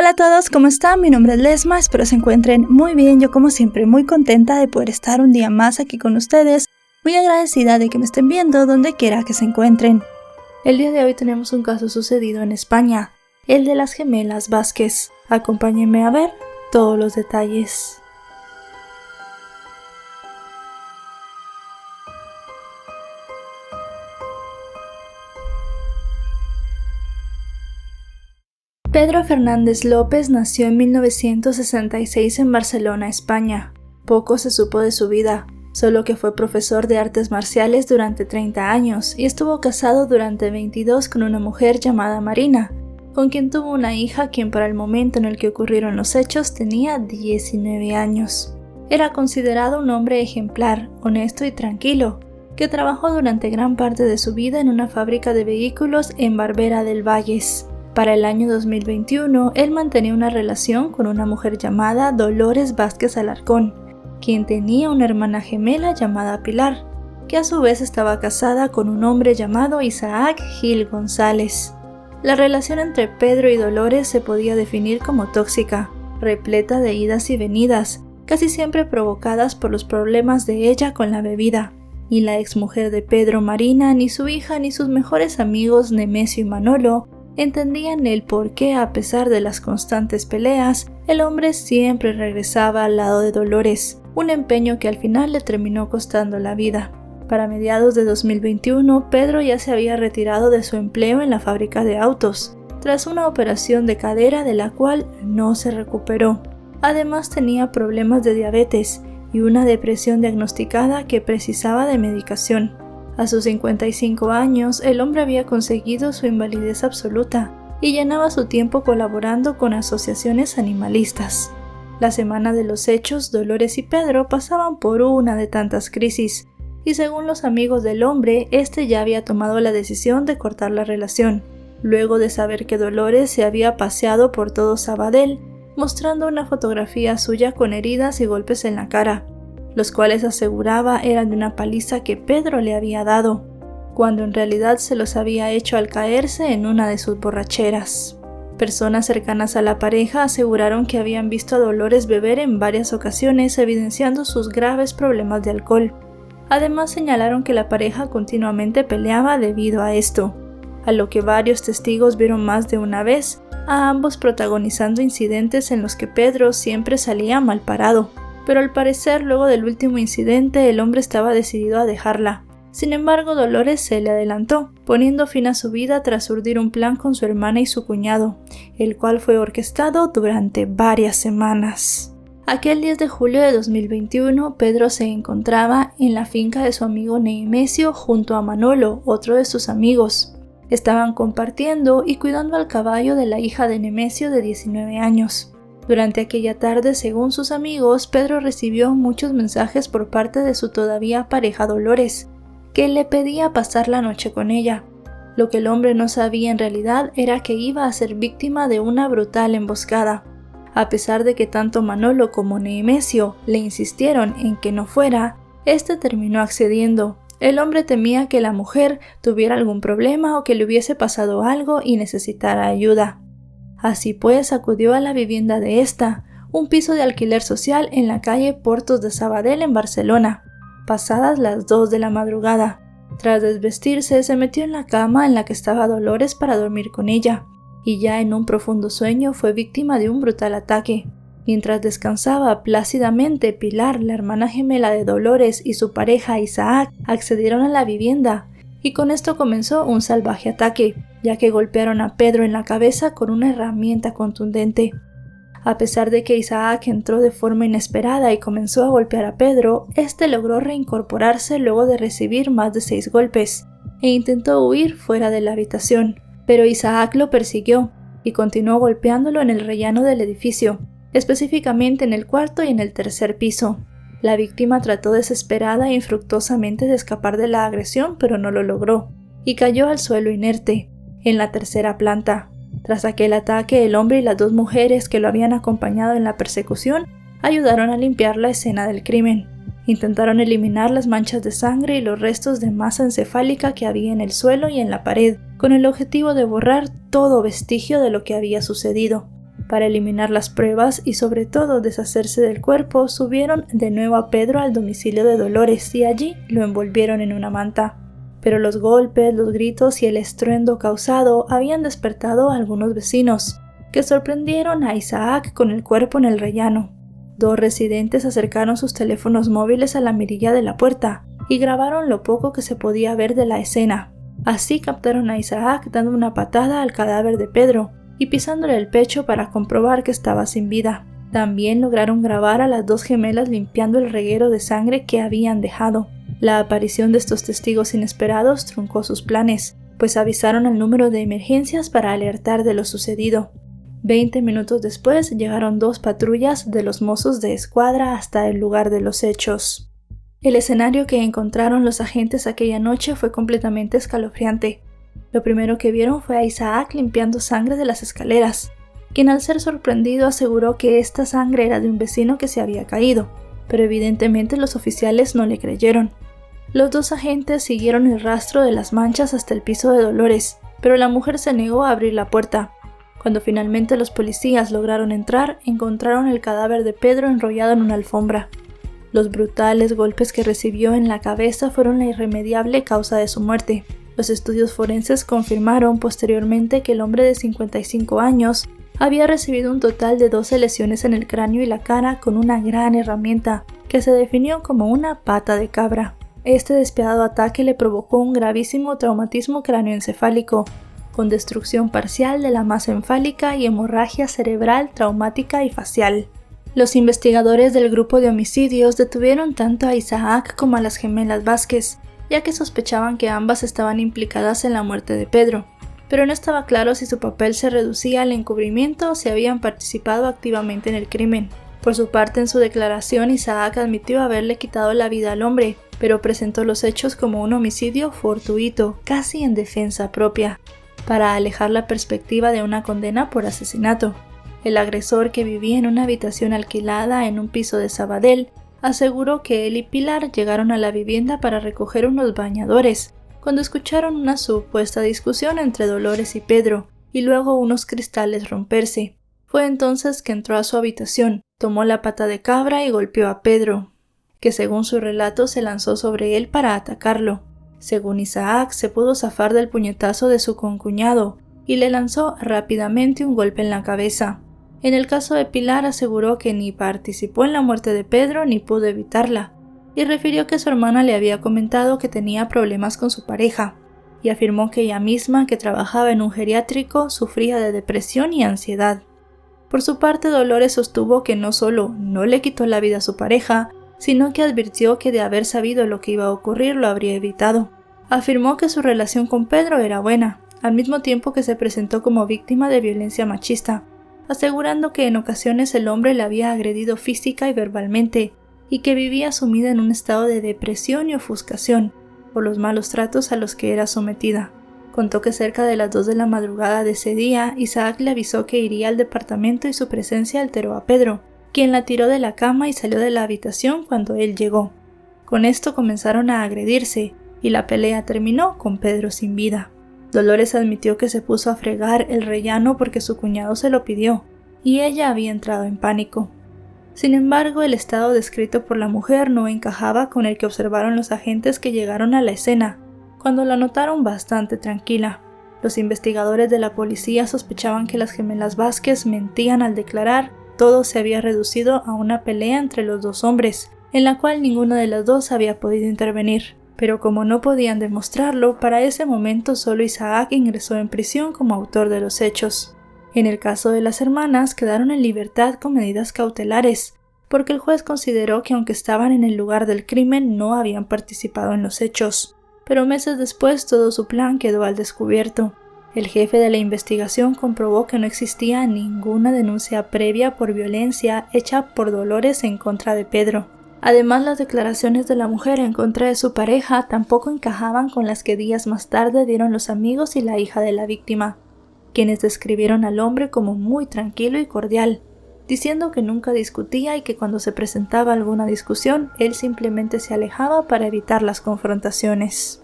Hola a todos, ¿cómo están? Mi nombre es Lesma, espero se encuentren muy bien. Yo como siempre muy contenta de poder estar un día más aquí con ustedes, muy agradecida de que me estén viendo donde quiera que se encuentren. El día de hoy tenemos un caso sucedido en España, el de las gemelas Vázquez. Acompáñenme a ver todos los detalles. Pedro Fernández López nació en 1966 en Barcelona, España. Poco se supo de su vida, solo que fue profesor de artes marciales durante 30 años y estuvo casado durante 22 con una mujer llamada Marina, con quien tuvo una hija quien para el momento en el que ocurrieron los hechos tenía 19 años. Era considerado un hombre ejemplar, honesto y tranquilo, que trabajó durante gran parte de su vida en una fábrica de vehículos en Barbera del Valles. Para el año 2021, él mantenía una relación con una mujer llamada Dolores Vázquez Alarcón, quien tenía una hermana gemela llamada Pilar, que a su vez estaba casada con un hombre llamado Isaac Gil González. La relación entre Pedro y Dolores se podía definir como tóxica, repleta de idas y venidas, casi siempre provocadas por los problemas de ella con la bebida. Ni la exmujer de Pedro, Marina, ni su hija, ni sus mejores amigos Nemesio y Manolo entendían el por qué, a pesar de las constantes peleas, el hombre siempre regresaba al lado de Dolores, un empeño que al final le terminó costando la vida. Para mediados de 2021, Pedro ya se había retirado de su empleo en la fábrica de autos, tras una operación de cadera de la cual no se recuperó. Además tenía problemas de diabetes y una depresión diagnosticada que precisaba de medicación. A sus 55 años, el hombre había conseguido su invalidez absoluta y llenaba su tiempo colaborando con asociaciones animalistas. La semana de los hechos, Dolores y Pedro pasaban por una de tantas crisis, y según los amigos del hombre, este ya había tomado la decisión de cortar la relación, luego de saber que Dolores se había paseado por todo Sabadell, mostrando una fotografía suya con heridas y golpes en la cara, los cuales aseguraba eran de una paliza que Pedro le había dado, cuando en realidad se los había hecho al caerse en una de sus borracheras. Personas cercanas a la pareja aseguraron que habían visto a Dolores beber en varias ocasiones, evidenciando sus graves problemas de alcohol. Además señalaron que la pareja continuamente peleaba debido a esto, a lo que varios testigos vieron más de una vez a ambos protagonizando incidentes en los que Pedro siempre salía mal parado. Pero al parecer luego del último incidente el hombre estaba decidido a dejarla. Sin embargo, Dolores se le adelantó, poniendo fin a su vida tras urdir un plan con su hermana y su cuñado, el cual fue orquestado durante varias semanas. Aquel 10 de julio de 2021, Pedro se encontraba en la finca de su amigo Nemesio junto a Manolo, otro de sus amigos. Estaban compartiendo y cuidando al caballo de la hija de Nemesio de 19 años. Durante aquella tarde, según sus amigos, Pedro recibió muchos mensajes por parte de su todavía pareja Dolores, que le pedía pasar la noche con ella. Lo que el hombre no sabía en realidad era que iba a ser víctima de una brutal emboscada. A pesar de que tanto Manolo como Nemesio le insistieron en que no fuera, este terminó accediendo. El hombre temía que la mujer tuviera algún problema o que le hubiese pasado algo y necesitara ayuda. Así pues, acudió a la vivienda de esta, un piso de alquiler social en la calle Portos de Sabadell en Barcelona, pasadas las 2 de la madrugada. Tras desvestirse, se metió en la cama en la que estaba Dolores para dormir con ella, y ya en un profundo sueño fue víctima de un brutal ataque. Mientras descansaba plácidamente, Pilar, la hermana gemela de Dolores, y su pareja Isaac accedieron a la vivienda, y con esto comenzó un salvaje ataque, ya que golpearon a Pedro en la cabeza con una herramienta contundente. A pesar de que Isaac entró de forma inesperada y comenzó a golpear a Pedro, este logró reincorporarse luego de recibir más de 6 golpes, e intentó huir fuera de la habitación, pero Isaac lo persiguió y continuó golpeándolo en el rellano del edificio, específicamente en el cuarto y en el tercer piso. La víctima trató desesperada e infructuosamente de escapar de la agresión, pero no lo logró, y cayó al suelo inerte, en la tercera planta. Tras aquel ataque, el hombre y las 2 mujeres que lo habían acompañado en la persecución ayudaron a limpiar la escena del crimen. Intentaron eliminar las manchas de sangre y los restos de masa encefálica que había en el suelo y en la pared, con el objetivo de borrar todo vestigio de lo que había sucedido. Para eliminar las pruebas y sobre todo deshacerse del cuerpo, subieron de nuevo a Pedro al domicilio de Dolores y allí lo envolvieron en una manta. Pero los golpes, los gritos y el estruendo causado habían despertado a algunos vecinos, que sorprendieron a Isaac con el cuerpo en el rellano. 2 residentes acercaron sus teléfonos móviles a la mirilla de la puerta y grabaron lo poco que se podía ver de la escena. Así captaron a Isaac dando una patada al cadáver de Pedro y pisándole el pecho para comprobar que estaba sin vida. También lograron grabar a las 2 gemelas limpiando el reguero de sangre que habían dejado. La aparición de estos testigos inesperados truncó sus planes, pues avisaron al número de emergencias para alertar de lo sucedido. 20 minutos después llegaron 2 patrullas de los mozos de escuadra hasta el lugar de los hechos. El escenario que encontraron los agentes aquella noche fue completamente escalofriante. Lo primero que vieron fue a Isaac limpiando sangre de las escaleras, quien al ser sorprendido aseguró que esta sangre era de un vecino que se había caído, pero evidentemente los oficiales no le creyeron. Los 2 agentes siguieron el rastro de las manchas hasta el piso de Dolores, pero la mujer se negó a abrir la puerta. Cuando finalmente los policías lograron entrar, encontraron el cadáver de Pedro enrollado en una alfombra. Los brutales golpes que recibió en la cabeza fueron la irremediable causa de su muerte. Los estudios forenses confirmaron posteriormente que el hombre de 55 años había recibido un total de 12 lesiones en el cráneo y la cara con una gran herramienta que se definió como una pata de cabra. Este despiadado ataque le provocó un gravísimo traumatismo cráneoencefálico, con destrucción parcial de la masa encefálica y hemorragia cerebral traumática y facial. Los investigadores del grupo de homicidios detuvieron tanto a Isaac como a las gemelas Vázquez, ya que sospechaban que ambas estaban implicadas en la muerte de Pedro, pero no estaba claro si su papel se reducía al encubrimiento o si habían participado activamente en el crimen. Por su parte, en su declaración, Isaac admitió haberle quitado la vida al hombre, pero presentó los hechos como un homicidio fortuito, casi en defensa propia, para alejar la perspectiva de una condena por asesinato. El agresor, que vivía en una habitación alquilada en un piso de Sabadell, aseguró que él y Pilar llegaron a la vivienda para recoger unos bañadores, cuando escucharon una supuesta discusión entre Dolores y Pedro, y luego unos cristales romperse. Fue entonces que entró a su habitación, tomó la pata de cabra y golpeó a Pedro, que según su relato se lanzó sobre él para atacarlo. Según Isaac, se pudo zafar del puñetazo de su concuñado y le lanzó rápidamente un golpe en la cabeza. En el caso de Pilar, aseguró que ni participó en la muerte de Pedro ni pudo evitarla, y refirió que su hermana le había comentado que tenía problemas con su pareja, y afirmó que ella misma, que trabajaba en un geriátrico, sufría de depresión y ansiedad. Por su parte, Dolores sostuvo que no solo no le quitó la vida a su pareja, sino que advirtió que de haber sabido lo que iba a ocurrir lo habría evitado. Afirmó que su relación con Pedro era buena, al mismo tiempo que se presentó como víctima de violencia machista, asegurando que en ocasiones el hombre la había agredido física y verbalmente, y que vivía sumida en un estado de depresión y ofuscación por los malos tratos a los que era sometida. Contó que cerca de las 2 de la madrugada de ese día, Isaac le avisó que iría al departamento y su presencia alteró a Pedro, quien la tiró de la cama y salió de la habitación cuando él llegó. Con esto comenzaron a agredirse, y la pelea terminó con Pedro sin vida. Dolores admitió que se puso a fregar el rellano porque su cuñado se lo pidió, y ella había entrado en pánico. Sin embargo, el estado descrito por la mujer no encajaba con el que observaron los agentes que llegaron a la escena, cuando la notaron bastante tranquila. Los investigadores de la policía sospechaban que las gemelas Vázquez mentían al declarar todo se había reducido a una pelea entre los 2 hombres, en la cual ninguna de las 2 había podido intervenir. Pero como no podían demostrarlo, para ese momento solo Isaac ingresó en prisión como autor de los hechos. En el caso de las hermanas, quedaron en libertad con medidas cautelares, porque el juez consideró que aunque estaban en el lugar del crimen no habían participado en los hechos. Pero meses después todo su plan quedó al descubierto. El jefe de la investigación comprobó que no existía ninguna denuncia previa por violencia hecha por Dolores en contra de Pedro. Además, las declaraciones de la mujer en contra de su pareja tampoco encajaban con las que días más tarde dieron los amigos y la hija de la víctima, quienes describieron al hombre como muy tranquilo y cordial, diciendo que nunca discutía y que cuando se presentaba alguna discusión, él simplemente se alejaba para evitar las confrontaciones.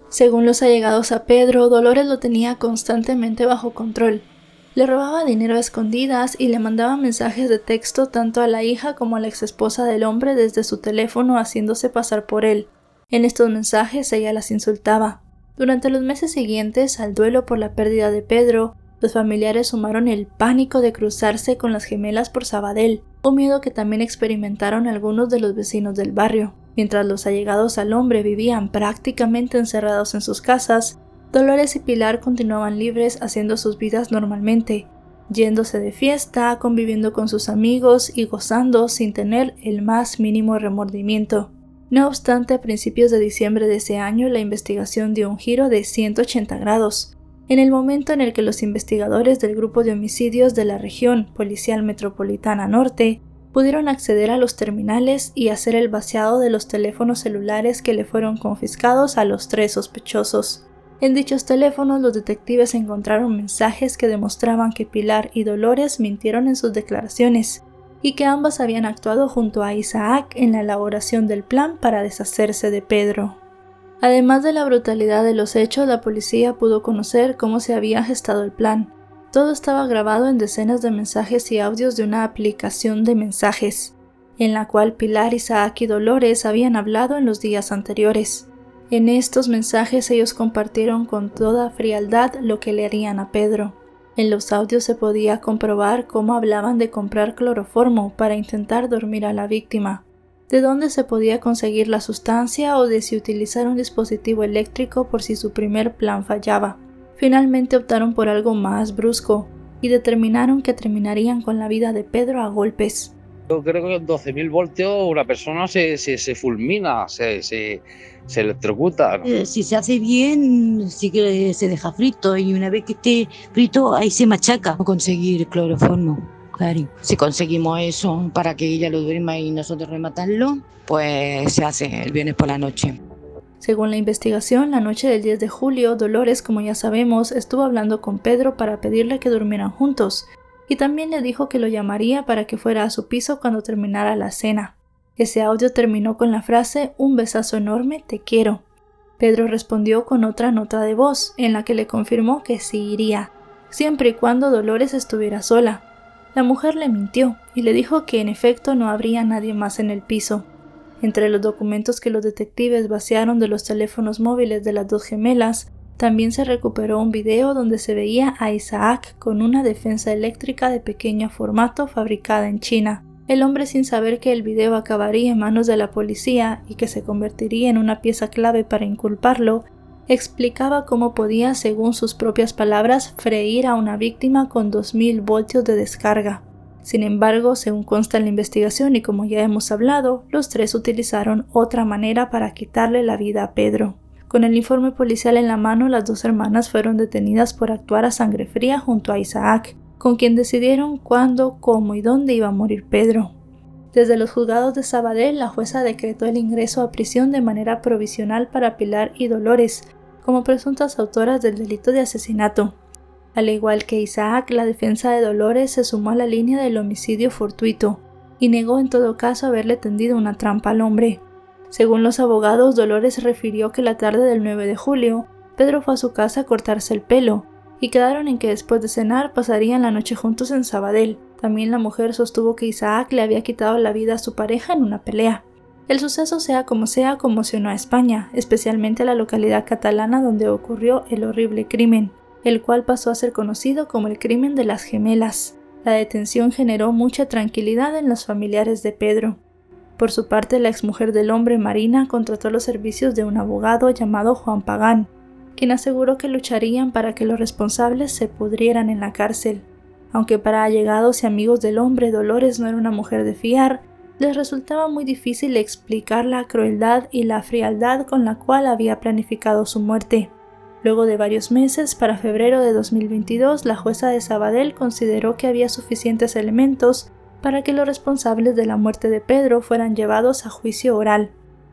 Según los allegados a Pedro, Dolores lo tenía constantemente bajo control. Le robaba dinero a escondidas y le mandaba mensajes de texto tanto a la hija como a la exesposa del hombre desde su teléfono haciéndose pasar por él. En estos mensajes ella las insultaba. Durante los meses siguientes al duelo por la pérdida de Pedro, los familiares sumaron el pánico de cruzarse con las gemelas por Sabadell, un miedo que también experimentaron algunos de los vecinos del barrio. Mientras los allegados al hombre vivían prácticamente encerrados en sus casas, Dolores y Pilar continuaban libres haciendo sus vidas normalmente, yéndose de fiesta, conviviendo con sus amigos y gozando sin tener el más mínimo remordimiento. No obstante, a principios de diciembre de ese año, la investigación dio un giro de 180 grados. En el momento en el que los investigadores del Grupo de Homicidios de la Región Policial Metropolitana Norte pudieron acceder a los terminales y hacer el vaciado de los teléfonos celulares que le fueron confiscados a los 3 sospechosos. En dichos teléfonos, los detectives encontraron mensajes que demostraban que Pilar y Dolores mintieron en sus declaraciones y que ambas habían actuado junto a Isaac en la elaboración del plan para deshacerse de Pedro. Además de la brutalidad de los hechos, la policía pudo conocer cómo se había gestado el plan. Todo estaba grabado en decenas de mensajes y audios de una aplicación de mensajes, en la cual Pilar, Isaac y Dolores habían hablado en los días anteriores. En estos mensajes ellos compartieron con toda frialdad lo que le harían a Pedro. En los audios se podía comprobar cómo hablaban de comprar cloroformo para intentar dormir a la víctima, de dónde se podía conseguir la sustancia o de si utilizar un dispositivo eléctrico por si su primer plan fallaba. Finalmente optaron por algo más brusco y determinaron que terminarían con la vida de Pedro a golpes. Yo creo que con 12.000 voltios una persona se fulmina, se electrocuta. Si se hace bien, sí que se deja frito y una vez que esté frito, ahí se machaca. Conseguir cloroformo, claro. Si conseguimos eso para que ella lo duerma y nosotros rematarlo, pues se hace el viernes por la noche. Según la investigación, la noche del 10 de julio, Dolores, como ya sabemos, estuvo hablando con Pedro para pedirle que durmieran juntos, y también le dijo que lo llamaría para que fuera a su piso cuando terminara la cena. Ese audio terminó con la frase «Un besazo enorme, te quiero». Pedro respondió con otra nota de voz, en la que le confirmó que sí iría, siempre y cuando Dolores estuviera sola. La mujer le mintió y le dijo que en efecto no habría nadie más en el piso. Entre los documentos que los detectives vaciaron de los teléfonos móviles de las dos gemelas, también se recuperó un video donde se veía a Isaac con una defensa eléctrica de pequeño formato fabricada en China. El hombre, sin saber que el video acabaría en manos de la policía y que se convertiría en una pieza clave para inculparlo, explicaba cómo podía, según sus propias palabras, freír a una víctima con 2000 voltios de descarga. Sin embargo, según consta en la investigación y como ya hemos hablado, los tres utilizaron otra manera para quitarle la vida a Pedro. Con el informe policial en la mano, las dos hermanas fueron detenidas por actuar a sangre fría junto a Isaac, con quien decidieron cuándo, cómo y dónde iba a morir Pedro. Desde los juzgados de Sabadell, la jueza decretó el ingreso a prisión de manera provisional para Pilar y Dolores, como presuntas autoras del delito de asesinato. Al igual que Isaac, la defensa de Dolores se sumó a la línea del homicidio fortuito y negó en todo caso haberle tendido una trampa al hombre. Según los abogados, Dolores refirió que la tarde del 9 de julio, Pedro fue a su casa a cortarse el pelo, y quedaron en que después de cenar pasarían la noche juntos en Sabadell. También la mujer sostuvo que Isaac le había quitado la vida a su pareja en una pelea. El suceso, sea, conmocionó a España, especialmente a la localidad catalana donde ocurrió el horrible crimen, el cual pasó a ser conocido como el crimen de las gemelas. La detención generó mucha tranquilidad en los familiares de Pedro. Por su parte, la exmujer del hombre, Marina, contrató los servicios de un abogado llamado Juan Pagán, quien aseguró que lucharían para que los responsables se pudrieran en la cárcel. Aunque para allegados y amigos del hombre Dolores no era una mujer de fiar, les resultaba muy difícil explicar la crueldad y la frialdad con la cual había planificado su muerte. Luego de varios meses, para febrero de 2022, la jueza de Sabadell consideró que había suficientes elementos para que los responsables de la muerte de Pedro fueran llevados a juicio oral.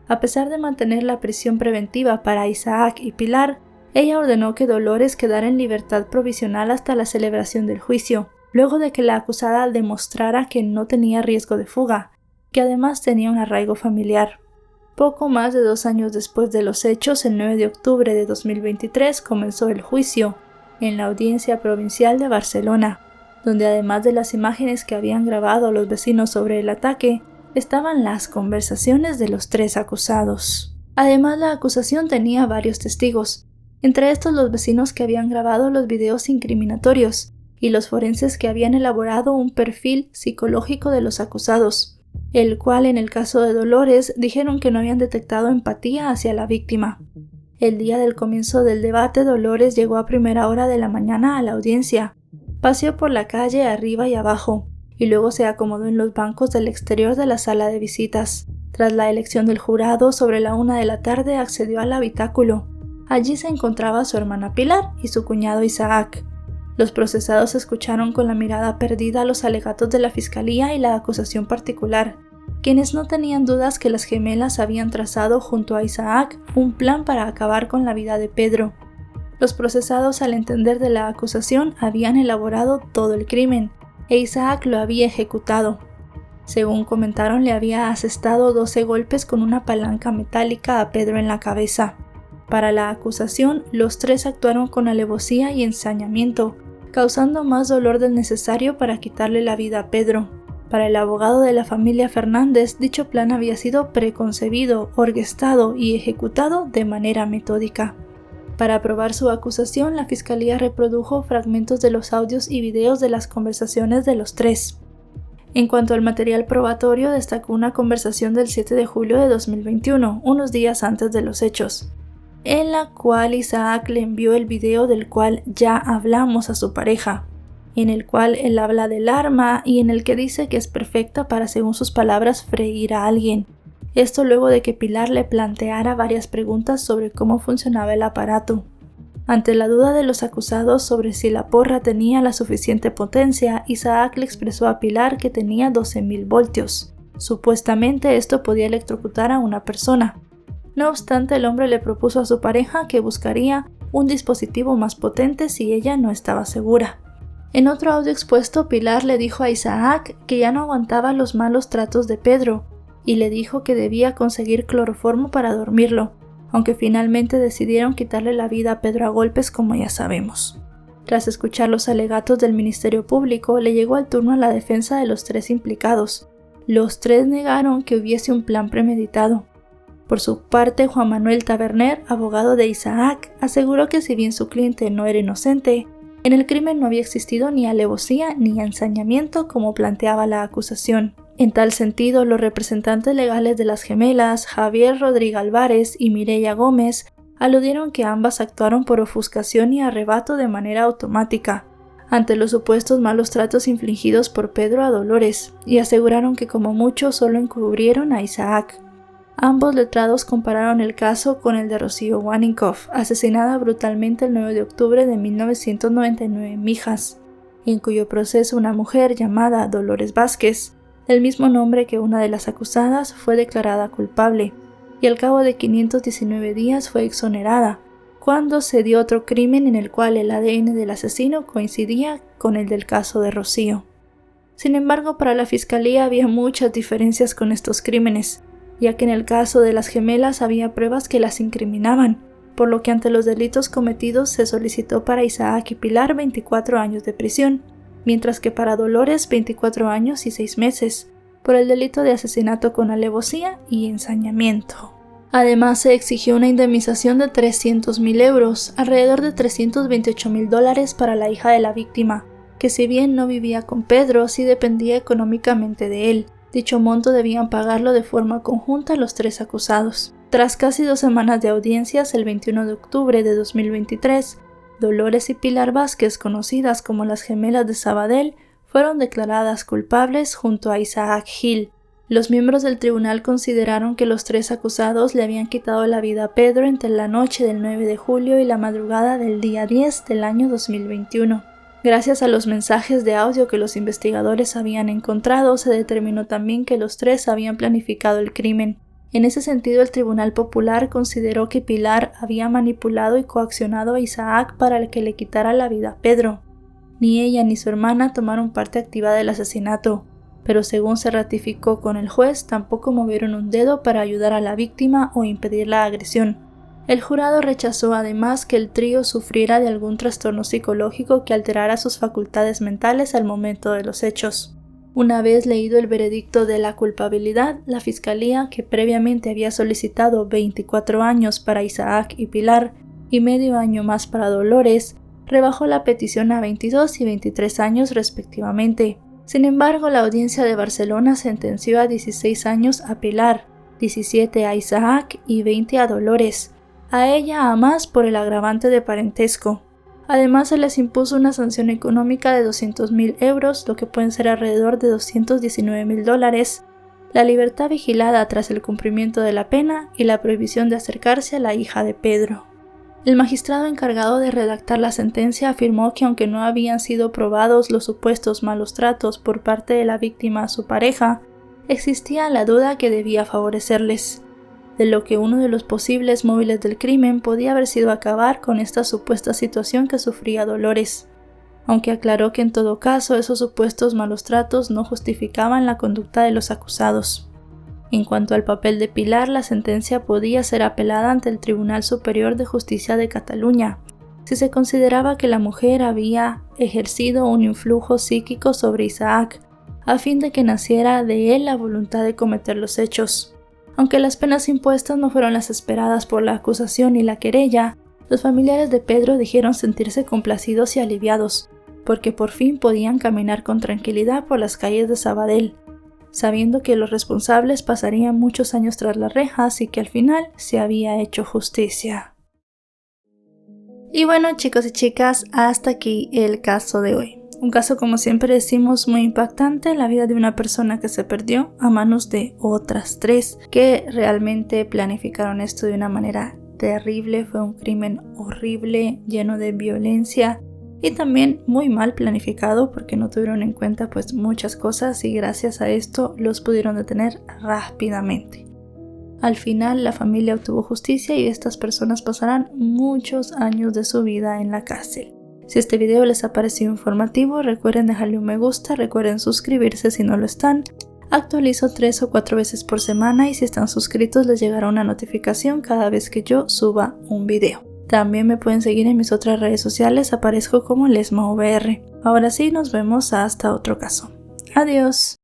A pesar de mantener la prisión preventiva para Isaac y Pilar, ella ordenó que Dolores quedara en libertad provisional hasta la celebración del juicio, luego de que la acusada demostrara que no tenía riesgo de fuga, que además tenía un arraigo familiar. Poco más de 2 años después de los hechos, el 9 de octubre de 2023 comenzó el juicio, en la Audiencia Provincial de Barcelona, donde además de las imágenes que habían grabado los vecinos sobre el ataque, estaban las conversaciones de los 3 acusados. Además, la acusación tenía varios testigos, entre estos los vecinos que habían grabado los videos incriminatorios y los forenses que habían elaborado un perfil psicológico de los acusados, el cual en el caso de Dolores dijeron que no habían detectado empatía hacia la víctima. El día del comienzo del debate, Dolores llegó a primera hora de la mañana a la audiencia, paseó por la calle arriba y abajo, y luego se acomodó en los bancos del exterior de la sala de visitas. Tras la elección del jurado, sobre la 1 de la tarde accedió al habitáculo. Allí se encontraba su hermana Pilar y su cuñado Isaac. Los procesados escucharon con la mirada perdida los alegatos de la fiscalía y la acusación particular, quienes no tenían dudas que las gemelas habían trazado junto a Isaac un plan para acabar con la vida de Pedro. Los procesados, al entender de la acusación, habían elaborado todo el crimen, e Isaac lo había ejecutado. Según comentaron, le había asestado 12 golpes con una palanca metálica a Pedro en la cabeza. Para la acusación, los 3 actuaron con alevosía y ensañamiento, causando más dolor del necesario para quitarle la vida a Pedro. Para el abogado de la familia Fernández, dicho plan había sido preconcebido, orquestado y ejecutado de manera metódica. Para probar su acusación, la fiscalía reprodujo fragmentos de los audios y videos de las conversaciones de los 3. En cuanto al material probatorio, destacó una conversación del 7 de julio de 2021, unos días antes de los hechos, en la cual Isaac le envió el video del cual ya hablamos a su pareja, en el cual él habla del arma y en el que dice que es perfecta para, según sus palabras, freír a alguien. Esto luego de que Pilar le planteara varias preguntas sobre cómo funcionaba el aparato. Ante la duda de los acusados sobre si la porra tenía la suficiente potencia, Isaac le expresó a Pilar que tenía 12.000 voltios. Supuestamente esto podía electrocutar a una persona. No obstante, el hombre le propuso a su pareja que buscaría un dispositivo más potente si ella no estaba segura. En otro audio expuesto, Pilar le dijo a Isaac que ya no aguantaba los malos tratos de Pedro y le dijo que debía conseguir cloroformo para dormirlo, aunque finalmente decidieron quitarle la vida a Pedro a golpes, como ya sabemos. Tras escuchar los alegatos del Ministerio Público, le llegó el turno a la defensa de los 3 implicados. Los 3 negaron que hubiese un plan premeditado. Por su parte, Juan Manuel Taberner, abogado de Isaac, aseguró que si bien su cliente no era inocente, en el crimen no había existido ni alevosía ni ensañamiento como planteaba la acusación. En tal sentido, los representantes legales de las gemelas, Javier Rodríguez Álvarez y Mireia Gómez, aludieron que ambas actuaron por ofuscación y arrebato de manera automática ante los supuestos malos tratos infligidos por Pedro a Dolores, y aseguraron que como mucho solo encubrieron a Isaac. Ambos letrados compararon el caso con el de Rocío Waninkoff, asesinada brutalmente el 9 de octubre de 1999 en Mijas, en cuyo proceso una mujer llamada Dolores Vázquez, del mismo nombre que una de las acusadas, fue declarada culpable, y al cabo de 519 días fue exonerada, cuando se dio otro crimen en el cual el ADN del asesino coincidía con el del caso de Rocío. Sin embargo, para la fiscalía había muchas diferencias con estos crímenes, ya que en el caso de las gemelas había pruebas que las incriminaban, por lo que ante los delitos cometidos se solicitó para Isaac y Pilar 24 años de prisión, mientras que para Dolores 24 años y 6 meses, por el delito de asesinato con alevosía y ensañamiento. Además, se exigió una indemnización de 300.000 euros, alrededor de $328.000 para la hija de la víctima, que si bien no vivía con Pedro, sí dependía económicamente de él. Dicho monto debían pagarlo de forma conjunta los 3 acusados. Tras casi 2 semanas de audiencias, el 21 de octubre de 2023, Dolores y Pilar Vázquez, conocidas como las gemelas de Sabadell, fueron declaradas culpables junto a Isaac Gil. Los miembros del tribunal consideraron que los 3 acusados le habían quitado la vida a Pedro entre la noche del 9 de julio y la madrugada del día 10 del año 2021. Gracias a los mensajes de audio que los investigadores habían encontrado, se determinó también que los 3 habían planificado el crimen. En ese sentido, el Tribunal Popular consideró que Pilar había manipulado y coaccionado a Isaac para que le quitara la vida a Pedro. Ni ella ni su hermana tomaron parte activa del asesinato, pero según se ratificó con el juez, tampoco movieron un dedo para ayudar a la víctima o impedir la agresión. El jurado rechazó además que el trío sufriera de algún trastorno psicológico que alterara sus facultades mentales al momento de los hechos. Una vez leído el veredicto de la culpabilidad, la fiscalía, que previamente había solicitado 24 años para Isaac y Pilar y medio año más para Dolores, rebajó la petición a 22 y 23 años respectivamente. Sin embargo, la audiencia de Barcelona sentenció a 16 años a Pilar, 17 a Isaac y 20 a Dolores, a ella a más por el agravante de parentesco. Además, se les impuso una sanción económica de 200.000 euros, lo que pueden ser alrededor de $219.000, la libertad vigilada tras el cumplimiento de la pena y la prohibición de acercarse a la hija de Pedro. El magistrado encargado de redactar la sentencia afirmó que aunque no habían sido probados los supuestos malos tratos por parte de la víctima a su pareja, existía la duda que debía favorecerles, de lo que uno de los posibles móviles del crimen podía haber sido acabar con esta supuesta situación que sufría Dolores, aunque aclaró que en todo caso esos supuestos malos tratos no justificaban la conducta de los acusados. En cuanto al papel de Pilar, la sentencia podía ser apelada ante el Tribunal Superior de Justicia de Cataluña, si se consideraba que la mujer había ejercido un influjo psíquico sobre Isaac, a fin de que naciera de él la voluntad de cometer los hechos. Aunque las penas impuestas no fueron las esperadas por la acusación y la querella, los familiares de Pedro dijeron sentirse complacidos y aliviados, porque por fin podían caminar con tranquilidad por las calles de Sabadell, sabiendo que los responsables pasarían muchos años tras las rejas y que al final se había hecho justicia. Y bueno, chicos y chicas, hasta aquí el caso de hoy. Un caso, como siempre decimos, muy impactante en la vida de una persona que se perdió a manos de otras 3 que realmente planificaron esto de una manera terrible. Fue un crimen horrible, lleno de violencia y también muy mal planificado porque no tuvieron en cuenta pues muchas cosas y gracias a esto los pudieron detener rápidamente. Al final la familia obtuvo justicia y estas personas pasarán muchos años de su vida en la cárcel. Si este video les ha parecido informativo, recuerden dejarle un me gusta, recuerden suscribirse si no lo están. Actualizo 3 o 4 veces por semana y si están suscritos les llegará una notificación cada vez que yo suba un video. También me pueden seguir en mis otras redes sociales, aparezco como LesmaVR. Ahora sí, nos vemos hasta otro caso. Adiós.